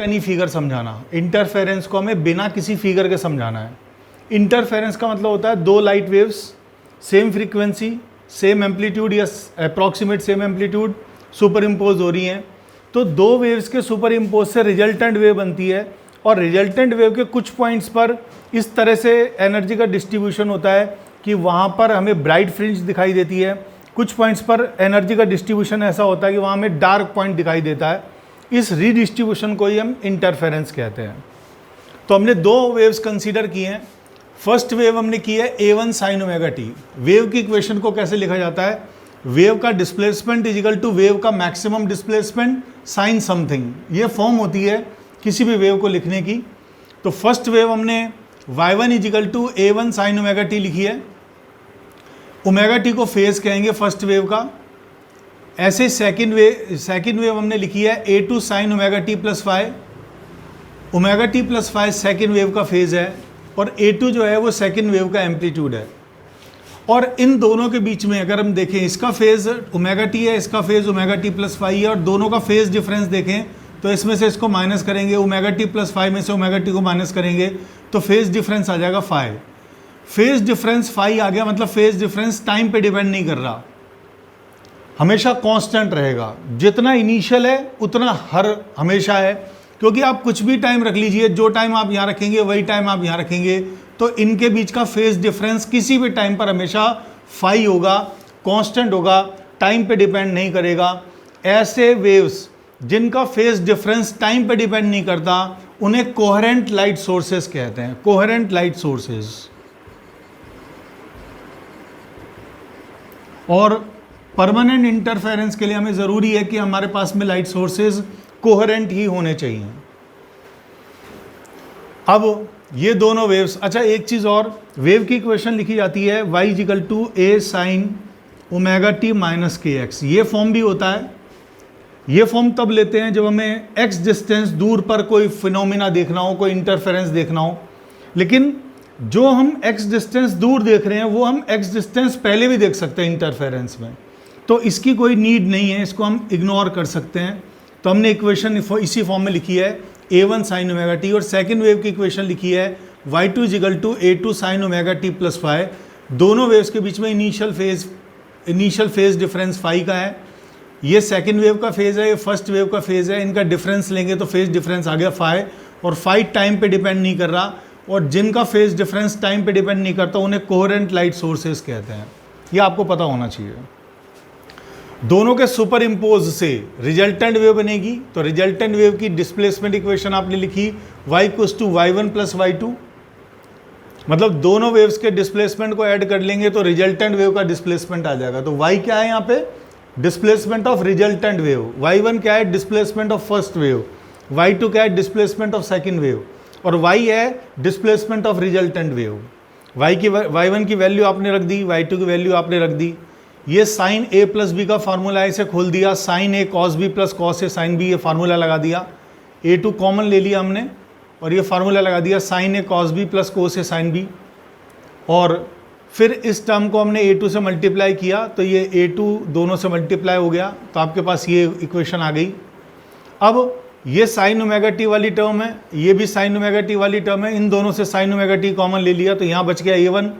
Any figure समझाना, interference को हमें बिना किसी फिगर के समझाना है। इंटरफेरेंस का मतलब होता है दो light waves same frequency, same amplitude या approximate same amplitude superimpose हो रही हैं, तो दो वेव्स के सुपर इम्पोज से रिजल्टेंट वेव बनती है, और रिजल्टेंट वेव के कुछ पॉइंट्स पर इस तरह से एनर्जी का डिस्ट्रीब्यूशन होता है कि वहाँ पर हमें ब्राइट फ्रिंज दिखाई देती है, कुछ पॉइंट्स पर एनर्जी का डिस्ट्रीब्यूशन ऐसा होता है कि वहाँ हमें डार्क पॉइंट दिखाई देता है। इस रीडिस्ट्रीब्यूशन को ही हम इंटरफेरेंस कहते हैं। तो हमने दो वेव्स कंसीडर किए हैं। फर्स्ट वेव हमने की है A1 sine omega t. Wave की इक्वेशन को कैसे लिखा जाता है? वेव का displacement is equal to wave का मैक्सिमम डिस्प्लेसमेंट साइन समथिंग। ये फॉर्म होती है किसी भी वेव को लिखने की। तो फर्स्ट वेव हमने y1 is equal to A1 sine omega t लिखी है। ओमेगा टी को फेज कहेंगे फर्स्ट वेव का। ऐसे सेकंड वेव हमने लिखी है A2 sine omega t plus five. Omega t plus five second wave का फेज है, और A2 जो है वो सेकेंड वेव का एम्पलीट्यूड है। और इन दोनों के बीच में अगर हम देखें, इसका फेज ओमेगा टी है, इसका phase omega t plus five है, और दोनों का फेज डिफरेंस देखें तो इसमें से इसको माइनस करेंगे, ओमेगा टी प्लस फाइव में से ओमेगा टी को माइनस करेंगे तो फेज डिफरेंस आ जाएगा 5। फेज डिफरेंस 5 आ गया, मतलब फेज डिफरेंस टाइम पे डिपेंड नहीं कर रहा, हमेशा कांस्टेंट रहेगा। जितना इनिशियल है उतना हर हमेशा है, क्योंकि आप कुछ भी टाइम रख लीजिए, जो टाइम आप यहाँ रखेंगे वही टाइम आप यहाँ रखेंगे, तो इनके बीच का फेज डिफरेंस किसी भी टाइम पर हमेशा 5 होगा, कांस्टेंट होगा, टाइम पे डिपेंड नहीं करेगा। ऐसे वेव्स जिनका फेज डिफरेंस टाइम पे डिपेंड नहीं करता उन्हें कोहेरेंट लाइट सोर्सेस कहते हैं। Coherent light sources. और परमानेंट इंटरफेरेंस के लिए हमें ज़रूरी है कि हमारे पास में लाइट सोर्सेज कोहेरेंट ही होने चाहिए। अब ये दोनों वेव्स, अच्छा एक चीज़ और, वेव की इक्वेशन लिखी जाती है y equal to A sine omega t minus k x. ये फॉर्म भी होता है। ये फॉर्म तब लेते हैं जब हमें x डिस्टेंस दूर पर कोई फिनोमिना देखना हो, कोई इंटरफेरेंस देखना हो। लेकिन जो हम x डिस्टेंस दूर देख रहे हैं वो हम x डिस्टेंस पहले भी देख सकते हैं इंटरफेरेंस में, तो इसकी कोई नीड नहीं है, इसको हम इग्नोर कर सकते हैं। तो हमने इक्वेशन इसी फॉर्म में लिखी है A1 साइन ओमेगा टी, और सेकेंड वेव की इक्वेशन लिखी है y2 is equal to A2 sine omega t plus 5। दोनों वेव्स के बीच में इनिशियल फेज डिफरेंस 5 का है। ये सेकेंड वेव का फेज है, ये फर्स्ट वेव का फेज है, इनका डिफरेंस लेंगे तो फेज डिफरेंस आ गया 5, और 5 टाइम पे डिपेंड नहीं कर रहा। और जिनका फेज डिफरेंस टाइम पे डिपेंड नहीं करता उन्हें कोहेरेंट लाइट सोर्सेज कहते हैं। ये आपको पता होना चाहिए। दोनों के सुपर इम्पोज से रिजल्टेंट वेव बनेगी, तो रिजल्टेंट वेव की डिस्प्लेसमेंट इक्वेशन आपने लिखी y equals to y1 plus y2। मतलब दोनों वेव्स के डिस्प्लेसमेंट को ऐड कर लेंगे तो रिजल्टेंट वेव का डिस्प्लेसमेंट आ जाएगा। तो y क्या है यहाँ पे? Displacement of resultant wave. y1 क्या है? Displacement of first wave. y2 क्या है? Displacement of second wave. और y है displacement of resultant wave. y1 की वैल्यू आपने रख दी, y2 की वैल्यू आपने रख दी। ये साइन a प्लस बी का फार्मूला इसे खोल दिया, sine a cos b plus cos a sine b, ये फार्मूला लगा दिया। a2 कॉमन ले लिया हमने और ये फार्मूला लगा दिया sine a cos b plus cos a sine b. और फिर इस टर्म को हमने a2 से मल्टीप्लाई किया तो ये a2 दोनों से मल्टीप्लाई हो गया, तो आपके पास ये इक्वेशन आ गई। अब ये साइन ओमेगा टी वाली टर्म है, ये भी साइन ओमेगा टी वाली टर्म है, इन दोनों से साइन ओमेगा टी कॉमन ले लिया तो यहाँ बच गया a1,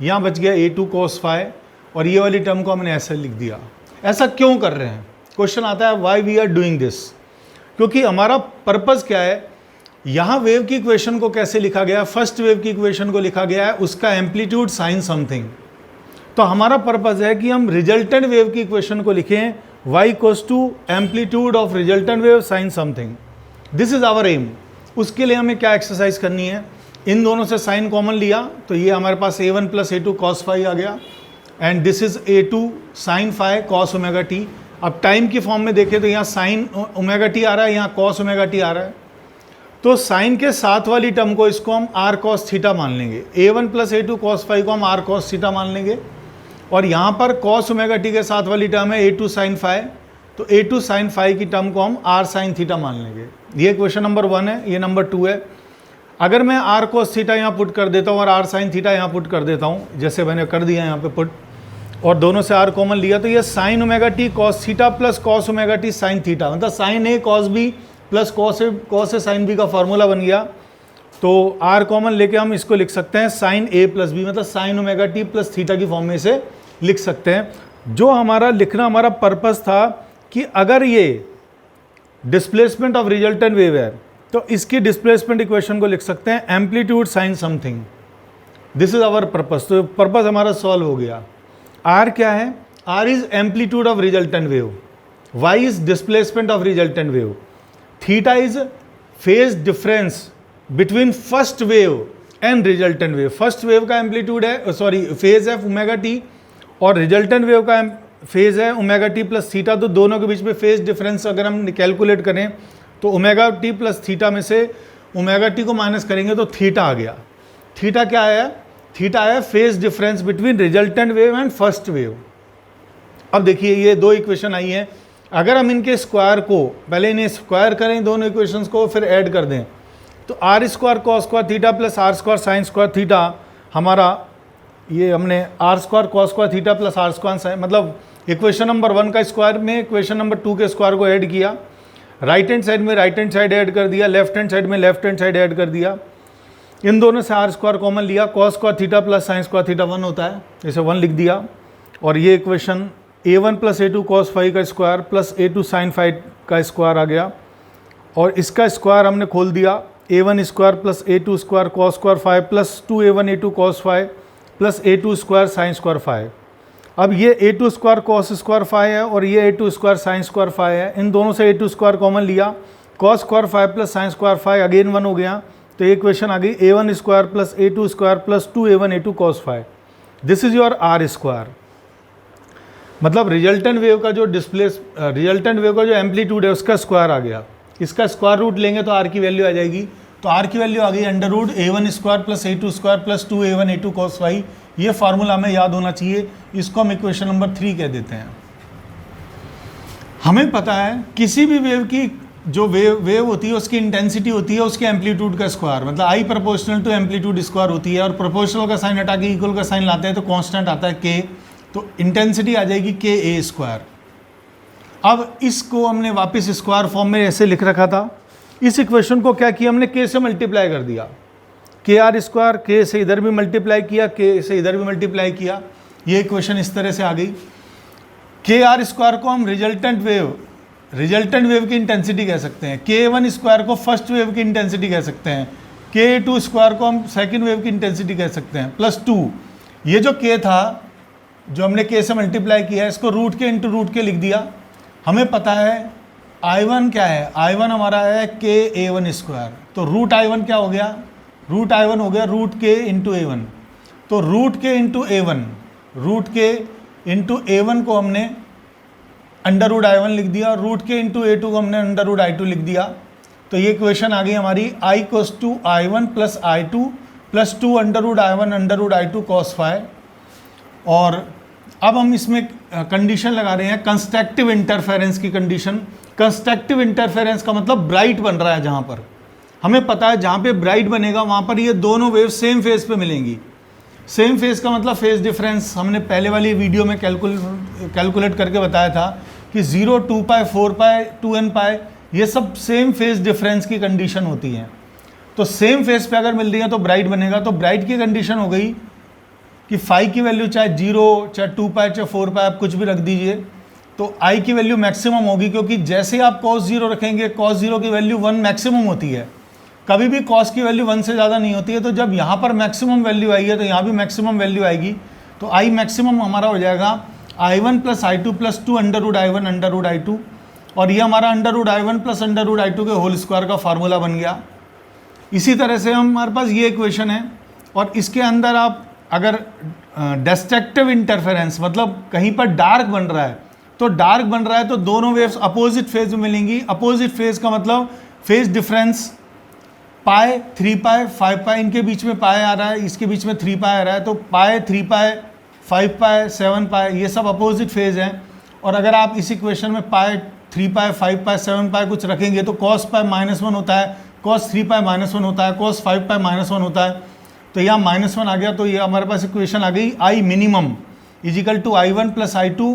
यहाँ बच गया a2 cos फाई, और ये वाली टर्म को हमने ऐसे लिख दिया। ऐसा क्यों कर रहे हैं? क्वेश्चन आता है why we are doing this. क्योंकि हमारा पर्पज़ क्या है, यहाँ वेव की इक्वेशन को कैसे लिखा गया, फर्स्ट वेव की इक्वेशन को लिखा गया है उसका एम्पलीट्यूड साइन समथिंग। तो हमारा पर्पज़ है कि हम रिजल्टेंट वेव की इक्वेशन को लिखें y equals to amplitude of resultant wave sine something. This is our aim. उसके लिए हमें क्या एक्सरसाइज करनी है, इन दोनों से साइन कॉमन लिया तो ये हमारे पास a1 plus a2 cos phi आ गया, and this is a2 sine phi cos omega T. अब टाइम की फॉर्म में देखें तो यहाँ साइन ओमेगा टी आ रहा है, यहाँ cos ओमेगा टी आ रहा है, तो साइन के साथ वाली टर्म को इसको हम r cos थीटा मान लेंगे, a1 plus a2 cos phi को हम r cos थीटा मान लेंगे, और यहाँ पर cos ओमेगा टी के साथ वाली टर्म है a2 साइन फाई, तो a2 साइन फाई की टर्म को हम r साइन थीटा मान लेंगे। ये क्वेश्चन नंबर 1 है, ये नंबर 2 है। अगर मैं r cos थीटा यहाँ पुट कर देता हूँ और r साइन थीटा यहाँ पुट कर देता हूँ, जैसे मैंने कर दिया यहाँ पे पुट, और दोनों से r कॉमन लिया तो ये sine omega T cos theta plus cos omega T sine theta, मतलब sine a cos b plus cos A sine B का फॉर्मूला बन गया। तो आर कॉमन लेके हम इसको लिख सकते हैं साइन ए प्लस बी, मतलब sign omega t plus theta की फॉर्म में से लिख सकते हैं। जो हमारा लिखना हमारा पर्पस था कि अगर ये डिस्प्लेसमेंट ऑफ रिजल्टेंट वेव है तो इसकी डिस्प्लेसमेंट इक्वेशन को लिख सकते हैं amplitude sine something. This is our purpose. तो पर्पस हमारा सॉल्व हो गया। आर क्या है? R is amplitude of resultant wave, y is displacement of resultant wave, theta is phase difference between first wave and resultant wave. First wave का amplitude है, sorry phase है omega t, और resultant wave का phase है omega t plus theta. तो दोनों के बीच में फेज डिफरेंस अगर हम कैलकुलेट करें तो ओमेगा टी प्लस थीटा में से ओमेगा टी को माइनस करेंगे तो थीटा आ गया। थीटा क्या आया? थीटा आया phase difference between resultant wave and first wave. अब देखिए ये दो इक्वेशन आई हैं, अगर हम इनके स्क्वायर को पहले इन्हें स्क्वायर करें दोनों इक्वेशंस को, फिर ऐड कर दें तो R square cos square theta plus R square sine square theta, हमारा ये हमने R square cos square theta plus R square sine, मतलब इक्वेशन नंबर 1 का स्क्वायर में इक्वेशन नंबर 2 के स्क्वायर को ऐड किया, राइट हैंड साइड में राइट हैंड साइड ऐड कर दिया, लेफ्ट हैंड साइड में लेफ्ट हैंड साइड ऐड कर दिया। इन दोनों से आर स्क्वायर कॉमन लिया, cos square theta plus sine square theta 1 होता है, इसे 1 लिख दिया। और ये equation a1 plus a2 cos phi का square plus a2 sine phi का स्क्वायर आ गया, और इसका स्क्वायर हमने खोल दिया, a1 square plus a2 square cos square 5 plus 2a1 a2 cos 5 plus a2 square sine square 5। अब ये a2 स्क्वायर कॉस स्क्वायर 5 है और ये a2 स्क्वायर साइन स्क्वायर 5 है, इन दोनों से a2 स्क्वायर कॉमन लिया, cos square 5 plus sine square 5 again 1 हो गया। तो ये इक्वेशन आ गई a1 square plus a2 square plus 2a1 a2 cos 5। This is your R square. मतलब रिजल्टेंट वेव का जो रिजल्टेंट वेव का जो एम्पलीट्यूड है उसका स्क्वायर आ गया। इसका स्क्वायर रूट लेंगे तो आर की वैल्यू आ जाएगी। तो आर की वैल्यू आ गई under root a1 square plus a2 square plus 2a1 a2 cos 5। ये फार्मूला हमें याद होना चाहिए, इसको हम इक्वेशन नंबर 3 कह देते हैं। हमें पता है किसी भी वेव की जो वेव होती है उसकी इंटेंसिटी होती है उसके एम्पलीट्यूड का स्क्वायर, मतलब I proportional to amplitude square होती है, और प्रोपोर्शनल का साइन हटा के इक्वल का साइन लाते हैं तो कांस्टेंट आता है k, तो इंटेंसिटी आ जाएगी के ए स्क्वायर। अब इसको हमने वापस स्क्वायर फॉर्म में ऐसे लिख रखा था, इस इक्वेशन को क्या किया हमने k से मल्टीप्लाई कर दिया, के आर स्क्वायर, के से इधर भी मल्टीप्लाई किया, के से इधर भी मल्टीप्लाई किया, ये इक्वेशन इस तरह से आ गई। के आर स्क्वायर को हम रिजल्टेंट वेव की इंटेंसिटी कह सकते हैं, के वन स्क्वायर को फर्स्ट वेव की इंटेंसिटी कह सकते हैं, के टू स्क्वायर को हम सेकेंड वेव की इंटेंसिटी कह सकते हैं, प्लस 2। ये जो के था जो हमने के से मल्टीप्लाई किया है इसको रूट के इंटू रूट के लिख दिया। हमें पता है I1 क्या है, I1 हमारा है के ए वन स्क्वायर, तो रूट I1 क्या हो गया, रूट I1 हो गया रूट के इंटू ए वन। तो रूट के इंटू ए वन, रूट के इंटू ए वन को हमने अंडर रूट I1 लिख दिया, और रूट के इंटू ए टू को हमने अंडर रूट I2 लिख दिया। तो ये इक्वेशन आ गई हमारी I equals to I1 plus I2 plus 2 under root I1 under root I2 cos 5। और अब हम इसमें कंडीशन लगा रहे हैं कंस्ट्रक्टिव इंटरफेरेंस की कंडीशन। कंस्ट्रक्टिव इंटरफेरेंस का मतलब ब्राइट बन रहा है, जहाँ पर हमें पता है जहाँ पे ब्राइट बनेगा वहाँ पर ये दोनों वेव सेम फेज पे मिलेंगी। सेम फेज का मतलब फेज डिफरेंस हमने पहले वाली वीडियो में कैलकुलेट करके बताया था कि 0, 2 पाई, 4 पाई, 2n पाई, ये सब सेम फेज डिफरेंस की कंडीशन होती हैं। तो सेम फेज पे अगर मिल रही है तो ब्राइट बनेगा। तो ब्राइट की कंडीशन हो गई कि फाई की वैल्यू चाहे 0, चाहे 2 पाई, चाहे 4 पाई, आप कुछ भी रख दीजिए, तो आई की वैल्यू मैक्सिमम होगी, क्योंकि जैसे आप cos 0 रखेंगे cos 0 की वैल्यू 1 मैक्सिमम होती है, कभी भी cos की वैल्यू 1 से ज़्यादा नहीं होती है। तो जब यहाँ पर मैक्सिमम वैल्यू आई है तो यहाँ भी मैक्सिमम वैल्यू आएगी। तो आई मैक्सिमम हमारा हो जाएगा I1 plus I2 plus 2 under root I1 under root I2, और ये हमारा under root I1 plus under root I2 के होल स्क्वायर का फार्मूला बन गया। इसी तरह से हमारे पास ये इक्वेशन है, और इसके अंदर आप अगर डिस्ट्रक्टिव इंटरफेरेंस मतलब कहीं पर डार्क बन रहा है, तो डार्क बन रहा है तो दोनों वेव्स अपोजिट फेज में मिलेंगी। अपोजिट फेज का मतलब फेज डिफरेंस पाई, 3 पाई, 5 पाई, इनके बीच में पाई आ रहा है, इसके बीच में 3 पाई आ रहा है, तो पाई, 3 पाई, 5 पाई, 7 पाई, ये सब अपोजिट फेज हैं। और अगर आप इस इक्वेशन में पाई, 3 पाई, 5 पाई, 7 पाई कुछ रखेंगे तो cos पाई -1 होता है, cos 3 पाई -1 होता है, cos 5 पाई -1 होता है। तो यहाँ -1 आ गया, तो ये हमारे पास इक्वेशन आ गई I minimum equal to I1 plus I2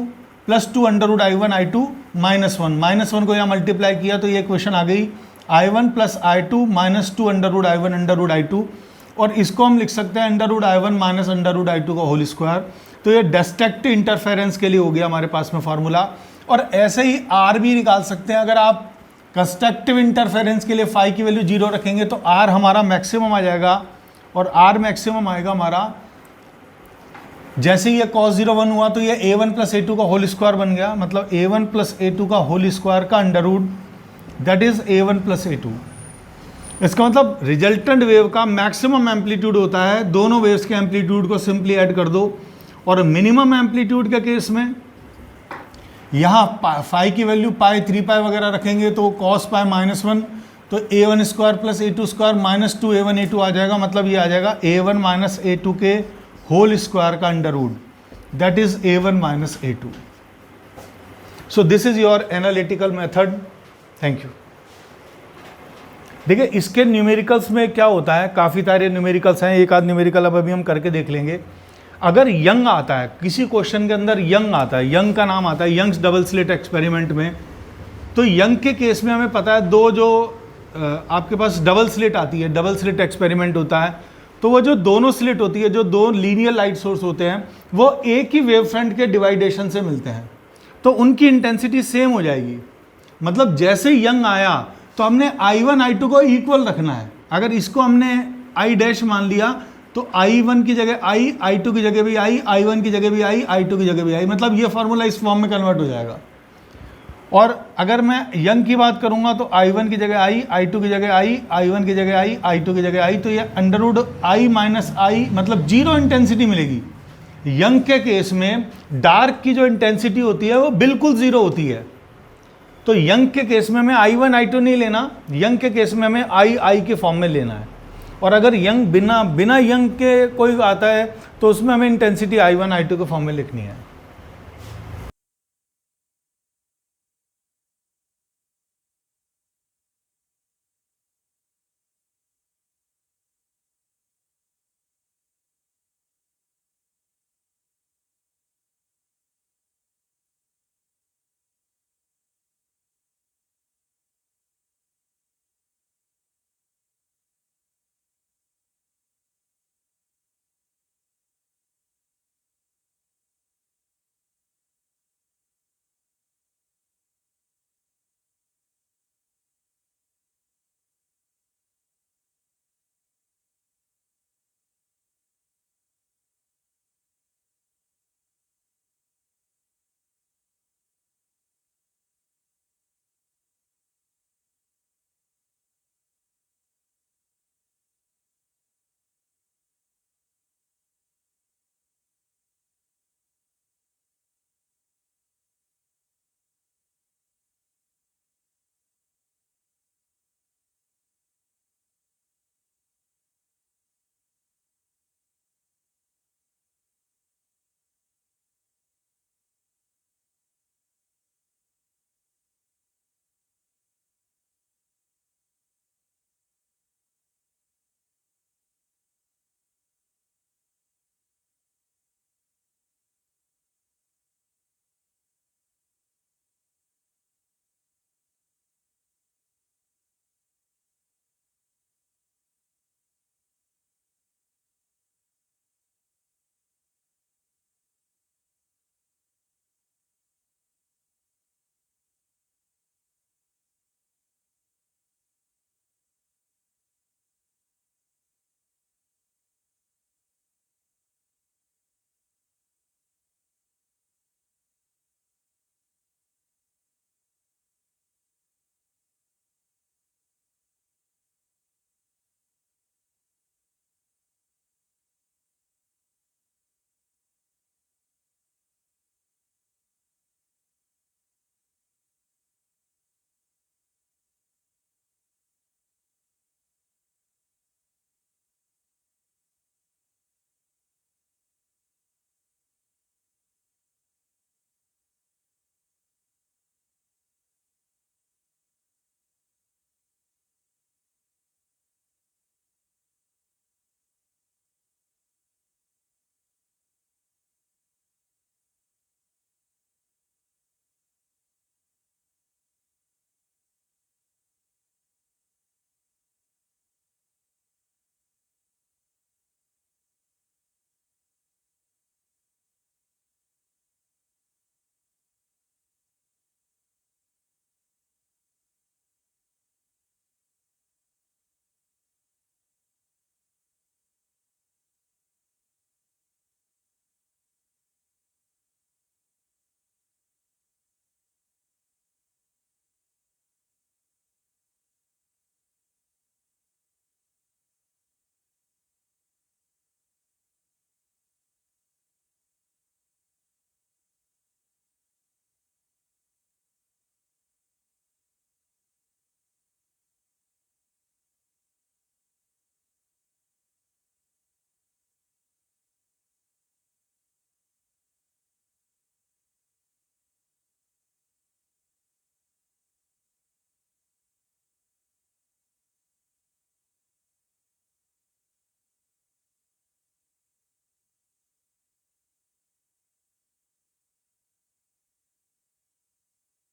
plus 2 under root I1 I2 -1 को यहाँ मल्टीप्लाई किया तो ये इक्वेशन आ गई I1 plus I2 minus 2 under root I1 under root I2, और इसको हम लिख सकते हैं under root I1 minus under root I2 का होल स्क्वायर। तो ये डिस्ट्रक्टिव इंटरफेरेंस के लिए हो गया हमारे पास में फार्मूला। और ऐसे ही R भी निकाल सकते हैं। अगर आप कंस्ट्रक्टिव इंटरफेरेंस के लिए फाई की वैल्यू 0 रखेंगे तो R हमारा मैक्सिमम आ जाएगा, और R मैक्सिमम आएगा हमारा, जैसे ये cos 0 1 हुआ तो ये A1 प्लस A2 का होल स्क्वायर बन गया, मतलब A1 प्लस A2 का होल स्क्वायर का under root, that is A1 plus A2। इसका मतलब रिजल्टेंट वेव का मैक्सिमम एम्पलीट्यूड होता है, दोनों वेव्स के एम्पलीट्यूड को सिंपली ऐड कर दो। और मिनिमम एम्पलीट्यूड के केस में यहाँ फाई की वैल्यू पाई 3 पाई वगैरह रखेंगे तो cos पाई माइनस 1, तो A1 square plus A2 square minus 2 A1 A2 आ जाएगा, मतलब ये आ जाएगा A1 माइनस A2 के होल स्क्वायर का under root, that is A1 minus A2। So this is your analytical method. Thank you. देखिए इसके न्यूमेरिकल्स में क्या होता है, काफ़ी सारे न्यूमेरिकल्स हैं, एक आध न्यूमेरिकल अब अभी हम करके देख लेंगे। अगर यंग आता है किसी क्वेश्चन के अंदर, यंग आता है, यंग का नाम आता है यंग्स डबल स्लिट एक्सपेरिमेंट में, तो यंग के केस में हमें पता है दो जो आपके पास डबल स्लिट आती है, डबल स्लिट एक्सपेरिमेंट होता है, तो वो जो दोनों स्लिट होती है, जो दो लीनियर लाइट सोर्स होते हैं, वो एक ही वेव फ्रंट के डिवाइडेशन से मिलते हैं, तो उनकी इंटेंसिटी सेम हो जाएगी। मतलब जैसे ही यंग आया तो हमने I1 I2 को इक्वल रखना है। अगर इसको हमने I डैश मान लिया तो I1 की जगह I, I2 की जगह भी I, I1 की जगह भी I, I2 की जगह भी I, मतलब ये फार्मूला इस फॉर्म में कन्वर्ट हो जाएगा। और अगर मैं यंग की बात करूंगा तो I1 की जगह I, I2 की जगह I, I1 की जगह I, I2 की जगह I, तो ये under root I minus I, मतलब जीरो इंटेंसिटी मिलेगी। यंग के केस में डार्क की जो इंटेंसिटी होती है वो बिल्कुल जीरो होती है। तो यंग के केस में हमें I1 I2 नहीं लेना, यंग के केस में हमें I के फॉर्म में लेना है। और अगर यंग बिना यंग के कोई आता है तो उसमें हमें इंटेंसिटी I1 I2 के फॉर्म में लिखनी है।